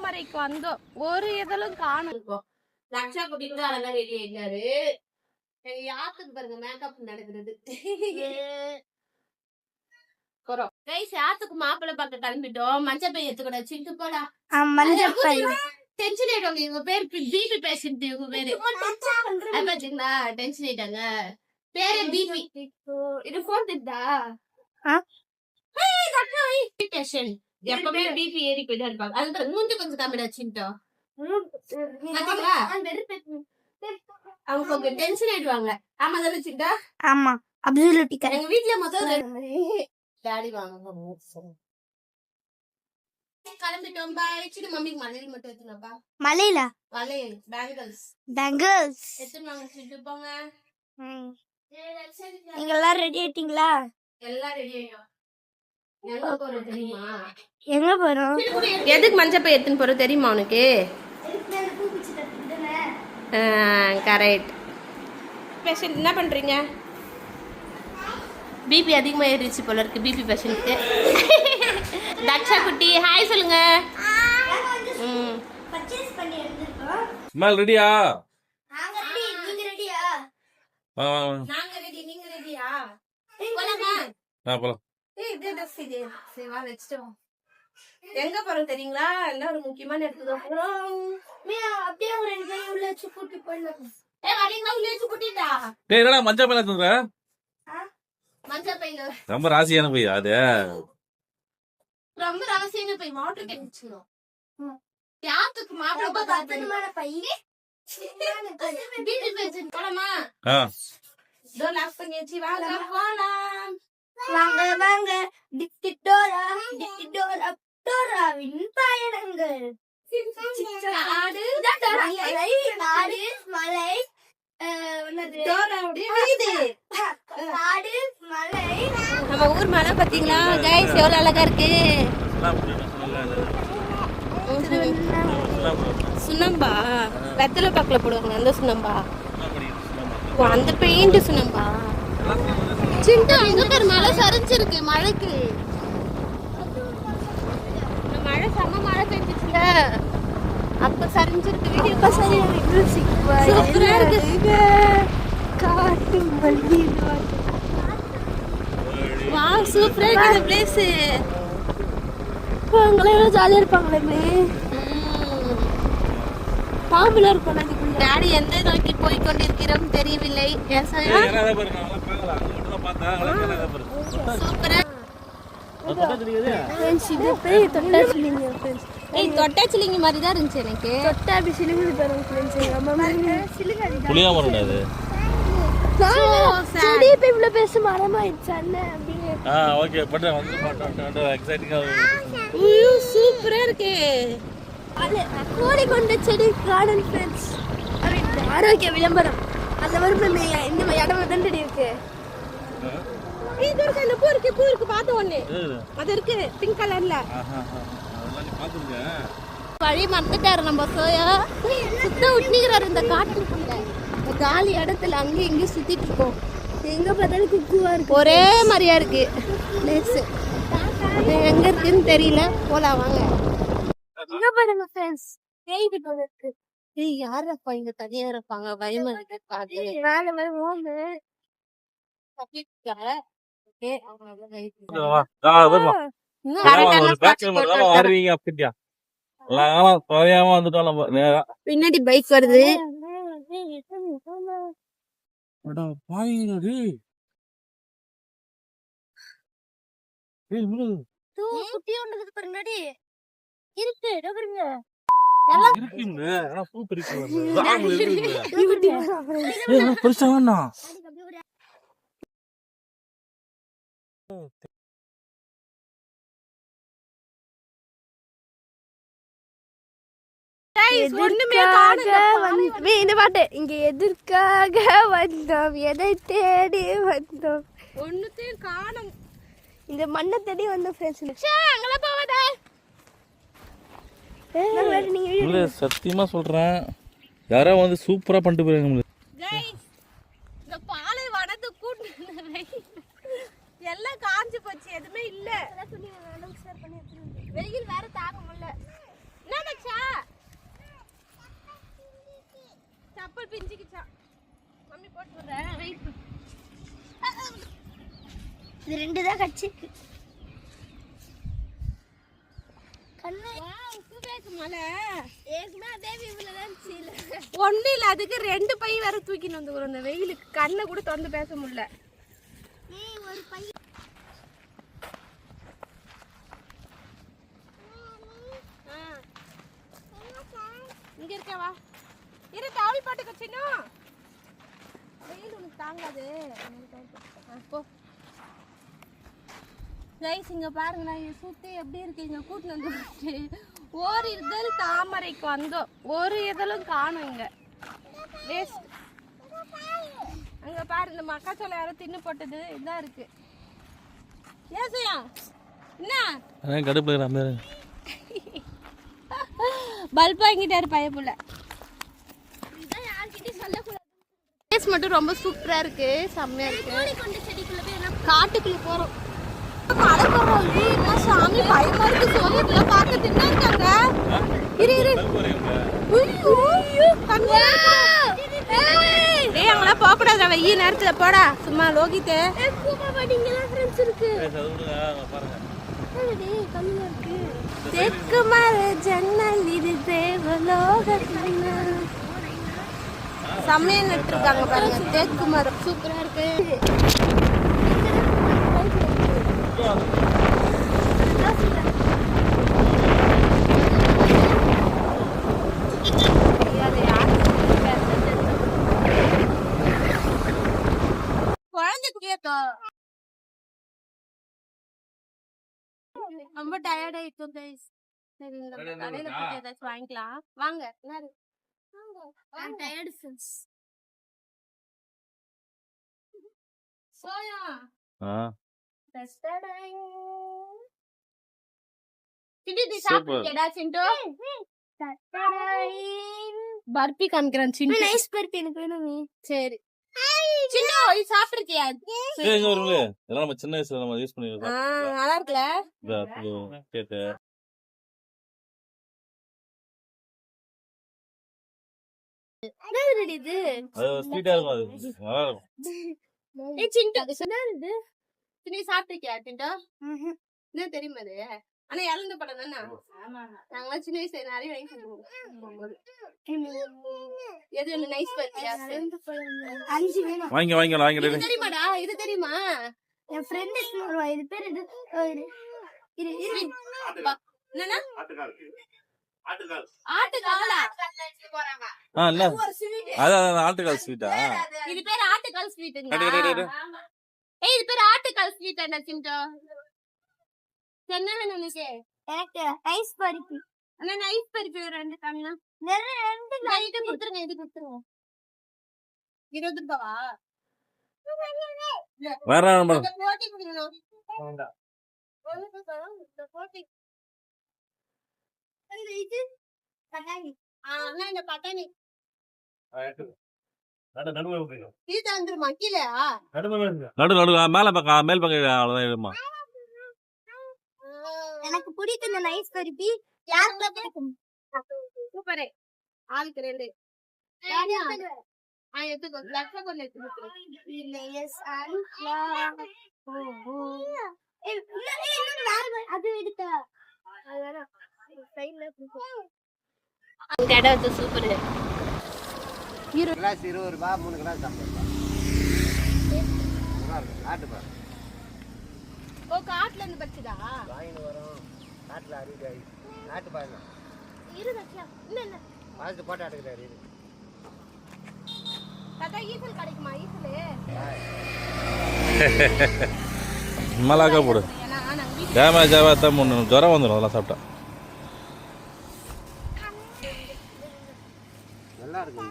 பூமரைக்கு வந்தோம். ஒரு இதழும் காணும். லக்ஷா கூட்டிட்டு அழகா ரெடி ஆயிட்டாரு. யாத்துக்கு பாருங்க மேக்கப் நடக்கிறது. யாத்துக்கு மாப்பிள்ளை பார்க்க கிளம்பிட்டோம். மஞ்சள் பை எடுத்துக்கூட சிட்டு போடா. டென்ஷன் ஆயிட்டாங்க. இவங்க பேர் பிபி பேஷண்ட். இவங்க பேரு பாத்தீங்களா டென்ஷன் ஆயிட்டாங்க. பேரு பிபி. இது போன் திட்டா பேஷண்ட். எப்பவுமே பிபி ஏறி போயிட்டா இருப்பாங்க. அதுக்கு மூஞ்சி கொஞ்சம் கம்மியா சின்ட்டோம். அவங்க கொஞ்சம் டென்ஷன் ஆயிடுவாங்க. ஆமா தானே சின்ட்டா? ஆமா அப்சல்யூட்லி கரெக்ட். எங்க வீட்ல மொத்தம் டாடி வாங்க கிளம்பிட்டோம். பாய். சின்ன மம்மிக்கு மலையில மட்டும் எடுத்துனப்பா. மலையில மலையில் பேங்கிள்ஸ் எடுத்துன்னு வாங்க. சிட்டு போங்க. நீங்க எல்லாம் ரெடி ஆயிட்டீங்களா? எல்லாம் ரெடி ஆயிட்டோம். எங்க போறோம் தெரியுமா? எங்க போறோம்? எதுக்கு மஞ்சள் பை எடுத்துன்னு போறோம் தெரியுமா உனக்கு? கரெக்ட். பேஷண்ட் என்ன பண்றீங்க? பிபி அதிகமா ஏறிச்சு போல இருக்கு. பிபி பேஷண்ட்க்கு. தக்ஷா குட்டி ஹாய் சொல்லுங்க. பர்ச்சேஸ் பண்ணி எடுத்துறோம். ஸ்மைல் ரெடியா? நாங்க ரெடி. நீங்க ரெடியா? நாங்க ரெடி. நீங்க ரெடியா? போலாமா? போலாம். இது ட்ரெஸ் இது. சரி வா நெக்ஸ்ட் வா. எங்க போறோம் தெரியுங்களா? எல்லாம் ஒரு முக்கியமான இடத்துக்கு தான் போறோம். அப்படியே ஒரு ரெண்டு கை உள்ள வச்சு கூட்டி போயிடலாம். வரீங்களா? உள்ள வச்சு கூட்டிட்டா? டேய் என்னடா மஞ்சள் பையில தந்துற? மஞ்சள் பையில ரொம்ப ராசியான பை அது. ரொம்ப ரகசியங்க பை. வாட்டர் கேன் வச்சுக்கணும். யாத்துக்கு மாப்பிள்ளை பத்திரமான பை. பிபி பேஷண்ட் போலாமா? டோர் லாக் பண்ணி வச்சு வாங்க போலாம். வாங்க வாங்க டிக்கிட்டோரா டோராவின் பயணங்கள். ஆடு நாடு மலை டோராவுடைய வீடு. நாடு மலை. நம்ம ஊர் மலை பாத்தீங்களா கைஸ்? எவ்வளவு அழகா இருக்கு. சுண்ணம்பா வெத்தலை பாக்குல போடுவாங்க. அந்த சுண்ணம்பா. அந்த பெயிண்ட் சுண்ணம்பா. சின்ன அங்க பேர் மழை சரிஞ்சிருக்கு. மழைக்கு மழை செம்ம மழை பெஞ்சிச்சுல அப்ப சரிஞ்சிருக்கு. வீடியோ சூப்பரா இருக்கு. காட்டு மல்லி வா சூப்பரா இருக்கு இந்த பிளேஸ். அவங்களே எவ்வளவு ஜாலியா இருப்பாங்களே. பாம்புல இருக்கும். டாடி எந்த நோக்கி போய் கொண்டிருக்கிறோம் தெரியவில்லை. சூப்பரா தொட்டாச்சிலிங்க மாதிரி தான் இருந்துச்சு எனக்கு. தொட்டாபி சிலுங்குது பாருங்க ஃப்ரெண்ட்ஸ். எங்க அம்மா சிலுங்காடி புளியா மரடாது. சரி இப்ப இவ்வளவு பேச மரமாயிடுச்சு அண்ணன் அப்படின்னு. ஓகே பண்றேன் வந்து எக்ஸைட்டிங்கா. சூப்பரா இருக்கு. கோழி கொண்ட செடி கார்டன் ஃப்ரெண்ட்ஸ். ஆரோக்கிய விளம்பரம். அந்த வருமே இந்த இடம் தான் இருக்கு. இது இருக்கு. அந்த பூ இருக்கு பார்த்த உடனே அது இருக்கு பிங்க் கலர்ல. வழி மறந்துட்டாரு நம்ம சோயா. சுத்த விட்டுக்கிறாரு இந்த காட்டுக்குள்ள. காலி இடத்துல அங்கேயும் இங்கேயும் சுத்திட்டு இருக்கோம். எங்க பார்த்தாலும் குக்குவா இருக்கு. ஒரே மாதிரியா இருக்கு பிளேஸ். எங்க இருக்குன்னு தெரியல. போலாம் வாங்க. இங்க பாருங்க ஃப்ரெண்ட்ஸ். பேய் கிட்ட இருக்கு. ஏய் யாரப்பா இங்க தனியா இருப்பாங்க? பயமா இருக்கு. பாரு மேல மேல ஓடு. பின்னாடி பைக் வருது. குட்டி ஒன்று பின்னாடி இருக்கு. இங்க எதற்காக வந்தோம்? எதை தேடி வந்தோம்? ஒண்ணுத்தையும் காணோம். இந்த மண்ணை தேடி வந்தோம் ஃப்ரெண்ட்ஸ். அங்கெல்லாம் போவாதா? சத்தியமா சொல்றேன். யாரோ வந்து சூப்பரா பண்ணிட்டு போயிருங்க. இந்த பாலைவனத்தை கூட்டு எல்லாம் காஞ்சு போச்சு. எதுவுமே இல்ல. வெயில் வேற தாங்க முடியல. என்ன கால் பிஞ்சிக்கிச்சான். மம்மி போட்டு விடுறேன், வெயிட் பண்ணு. இது 2 தான் கடிச்சிருக்கு. கண்ணு மலை ஏற்கனவே அதே வீவுல தான் சீல. ஒன்றும் இல்லை, அதுக்கு 2 பை வேற தூக்கின்னு வந்துக்கிறோம். அந்த வெயிலுக்கு கண்ணை கூட திறந்து பேச முடியல. ஒரு பை இங்க இருக்கவா இரு, தவள் பாட்டுக்கு வச்சினோம். வெயில் உனக்கு தாங்காது. போ கைஸ், இங்க பாருங்களா, சுத்தி எப்படி இருக்கீங்க. கூட்டு வந்து ஒரு இதழ் தாமரைக்கு வந்தோம், ஒரு இதழும் காணும் இங்க. வேஸ்ட். அங்க பாரு, இந்த மக்காச்சோளம் யாரும் தின்னு போட்டது இதான் இருக்கு. ஏசையா என்ன கடுப்புல பல்ப் வாங்கிட்டாரு பையப்புள்ள. டேஸ்ட் மட்டும் ரொம்ப சூப்பரா இருக்கு, செம்மையா இருக்கு. காட்டுக்குள்ள போறோம். சாமி பயமா இருக்கு. சோழத்துல பார்த்துட்டு என்ன இருக்காங்க. இரு இரு, டேய் அங்கெல்லாம் போக கூடாது, வெயில் நேரத்துல போடா. சும்மா லோகித்தே தெற்கு மர ஜன்னல் இது தேவலோக ஜன்னல். செம்மையா நட்டுருக்காங்க பாருங்க, தெற்கு மரம் சூப்பரா இருக்கு. குழந்தைக்கு கேட்டோ ரொம்ப டயர்ட் ஆயிட்டோம் கைஸ். சரி, இந்த கடையில போய் ஏதாச்சும் வாங்கிக்கலாம் வாங்க. என்னது டயர்ட் ஃப்ரெண்ட்ஸ். சோயா பர்பி காமிக்கிறான். நைஸ் பர்பி எனக்கு வேணுமே. சரி சின்ன சாப்பிட்டுருக்கியா? இதெல்லாம் நம்ம சின்ன வயசுல நம்ம யூஸ் பண்ணிருக்கோம். நல்லா இருக்குல்ல? கேட்டு இது அது ஸ்வீட்டா இருக்கும், அது நல்லா இருக்கும். நீ சாப்பிட்டிருக்கியா டிண்டா? என்ன தெரியுமா அது? ஆனா இழந்த படம் தானே. நாங்களாம் சின்ன வயசுல நிறைய வாங்கி சாப்பிடுவோம். எது ஒண்ணு நைஸ் பர்பியா? 5 வேணும். வாங்க இது தெரியுமாடா? இது தெரியுமா? என் ஃப்ரெண்ட் வருவா. இது பேர் இது என்னன்னா ஆட்டுக்காலா? ஆட்டுக்கால் ஸ்வீட்டா? இது பேர் ஆட்டுக்கால் ஸ்வீட்டுங்க. ஏய், இது பேர் ஆட்டுக்கால் ஸ்வீட். என்ன சிண்டோ என்ன வேணும் உனக்கு? எனக்கு ஐஸ் பர்பி. அண்ணா நைஸ் பர்பி 2 தாங்கண்ணா. இது கொடுத்துருங்க, இது கொடுத்துருங்க. 20 ரூபாவா? வேற போட்டி குடிக்கணும். இது பட்டாணி. அண்ணா இந்த பட்டாணி இது தந்துருமா கீழே? மேல பக்கம் மேல் பக்கம் அவ்வளவுதான். எனக்கு பிடிக்கும் இந்த நைஸ் பர்பி. யாருக்கு பிடிக்கும்? சூப்பரே. ஆளுக்கு 2. எடுத்துக்கோ. லட்சம் கொண்டு எடுத்துக்கோ. அது எடுத்தா கடை வந்து சூப்பர். கிளாஸ் 20 ரூபா, 3 கிளாஸ் 50 ரூபா. நாட்டு பாரு. ஓ, காட்டுல இருந்து பறிச்சதா? வாங்கிட்டு வரோம். நாட்டுல அரிக்காய். நாட்டு பாருங்க. இல்ல பாத்து போட்டோ எடுக்கிறாரு. தாத்தா ஈசல் கிடைக்குமா? ஈசல் மலாக்கா போடு. டேமேஜ் ஆகாத ஜுரம் வந்துடும் அதெல்லாம் சாப்பிட்டா. நல்லா இருக்கு.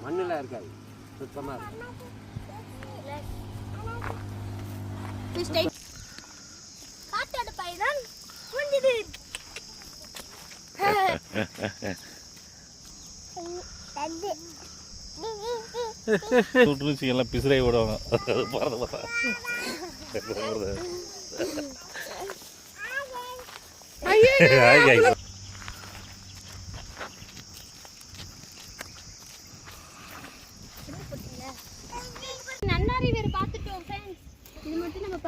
மண்ணுல இருக்காது, சுத்தமா இருக்கு. காட்டோட பையன் முடிஞ்சது. சுற்றுச்சு எல்லாம் பிசுரை விடுவாங்க. போறது பார்த்தா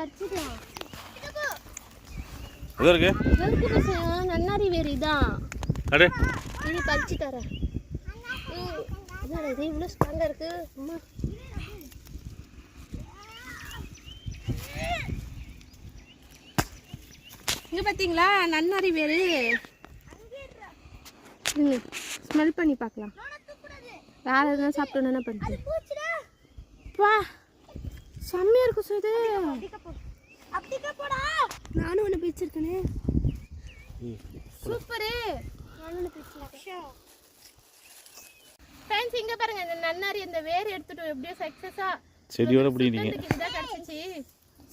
பறிச்சுக்கலாம். எது இருக்கு இருக்கு பசங்க, நன்னாரி வேறு இதான். அடே இது பறிச்சு தரேன். இது இவ்வளோ ஸ்ட்ராங்காக இருக்கு. அம்மா இங்கே பார்த்தீங்களா நன்னாரி வேறு. ஸ்மெல் பண்ணி பார்க்கலாம். வேற எதுனா சாப்பிட்டோன்னு என்ன பண்ணுறது? வா செம்மையாக இருக்கும் சுது. நானும் ஒன்று பிடிச்சிருக்கேனே. சூப்பரு. ஃப்ரெண்ட்ஸ் இங்கே பாருங்க, இந்த நன்னாரி இந்த வேர் எடுத்துட்டு எப்படியோ சக்ஸஸாக செடியோட பிடிங்க. இதுதான் கிடச்சிச்சு.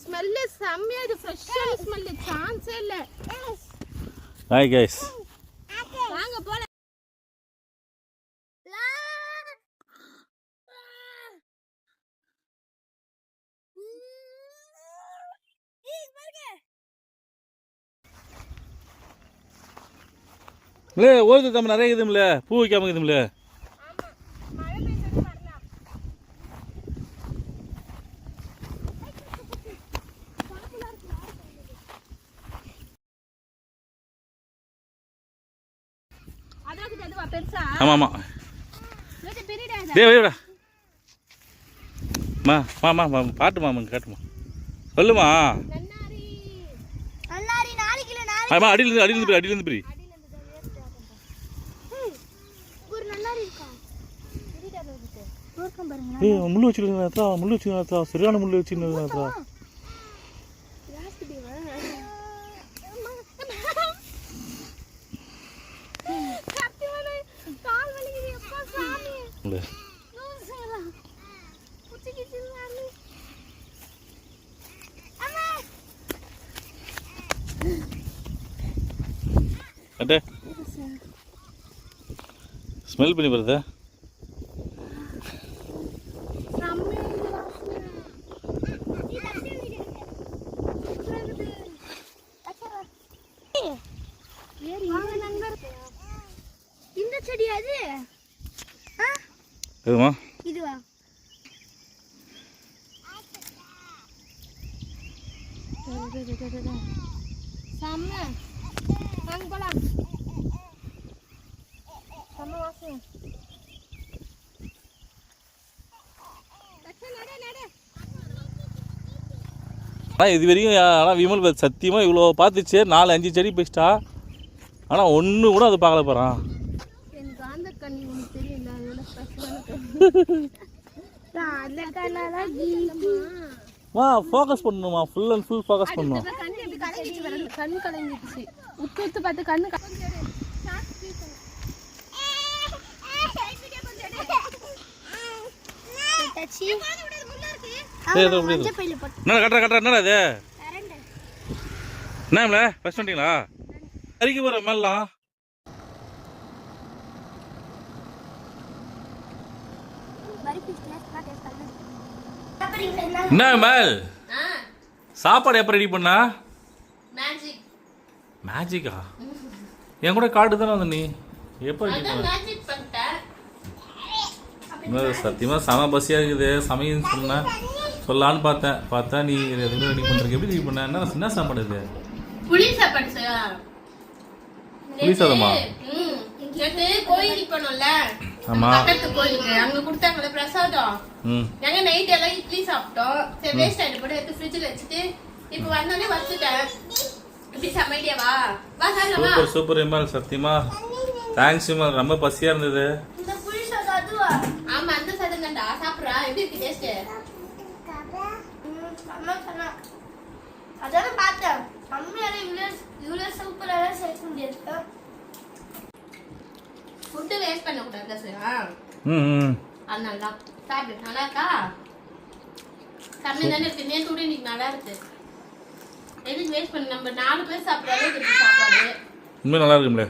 ஸ்மெல்லு செம்மையாக இது. ஃப்ரெஷ்ஷான ஸ்மெல்லு, சான்ஸே இல்லை. ஹாய் கைஸ், வாங்க போல. இல்லை ஓய்வு தம்பி நிறைய இருக்குதும்ல, பூ வைக்காம இருக்குதும்ல. ஆமாம் ஆமாம். டே வைடா மா பாட்டுமா கேட்டுமா சொல்லுமா. ஆமாம் அடியிலேருந்து பிரி. முள்ளு வச்சுருக்கா சரியான முள்ளு வச்சுருந்தா. அட்டே ஸ்மெல் பண்ணி பாருதா. இந்த செடி அது எதுமா இதுவா? செம்ம வாங்க போலாம். செம்ம வாசம். ஆனால் இது வரைக்கும் ஆனால் விமல் சத்தியமாக இவ்வளோ பார்த்துச்சு. 4-5 செடி பேசிட்டா, ஆனால் ஒன்று கூட அது பார்க்கல போகிறான். எனக்கு அந்த கண்ணி ஒன்று தெரியல, அதோட ஃபோக்கஸ் பண்ணணுமா, ஃபுல் அண்ட் ஃபுல் ஃபோக்கஸ் பண்ணணும். கண் கலங்கிடுச்சு. உத்து பார்த்து கண்ணு என்னடா கட்டுற என்னடா இது என்னம்ல ஃபர்ஸ்ட் வந்துட்டீங்களா? அரிக்க போகிற மேலாம் என்ன மேல் சாப்பாடு எப்போ ரெடி பண்ணா? மேஜிக்கா? என் கூட காட்டு தானே வந்து நீ எப்போ ரெடி பண்ண? சத்தியமாக செம பசியாக இருக்குது. சமையல்னு சொல்லலான்னு பார்த்தா நீ எதுவுமே ரெடி பண்ணுறதுக்கு எப்படி ரெடி பண்ண? என்ன சாப்பாடு இது? புளி சாப்பாடு. புளி சாதமா? கோயிலுக்கு போனோம்ல, பக்கத்து கோயிலுக்கு அங்க கொடுத்தாங்களே பிரசாதம். நாங்க நைட் எல்லாம் இட்லி சாப்பிட்டோம். சரி வேஸ்ட் ஆயிட்டு போட்டு எடுத்து ஃப்ரிட்ஜில் வச்சுட்டு இப்போ வந்தோடனே வச்சுட்டேன். இப்படி சமைடியாவா? வா சாப்பிடலாம். சூப்பர் சூப்பர் இமால், சத்தியமா தேங்க்ஸ் இமால். ரொம்ப பசியாக இருந்தது. இந்த புளி சாதம் அதுவா? ஆமா அந்த சாதம் தான்டா. சாப்பிட்றா, எப்படி இருக்கு டேஸ்ட்? அம்மா சொன்னா அதான் பார்த்தேன். அம்மையால இவ்வளோ சூப்பராக செய்ய முடியாது. ஃபுட்டு வேஸ்ட் பண்ணக்கூடாது சார். அதனால தான் சாப்பிடு. நல்லா இருக்கா? கம்மி தானே இருக்கு. நேற்று கூட இன்னைக்கு நல்லா இருக்கு. எதுக்கு வேஸ்ட் பண்ண? நம்ம 4 பேர் சாப்பிட்ற அளவுக்கு சாப்பாடு. உண்மையாக நல்லா இருக்கும்ல.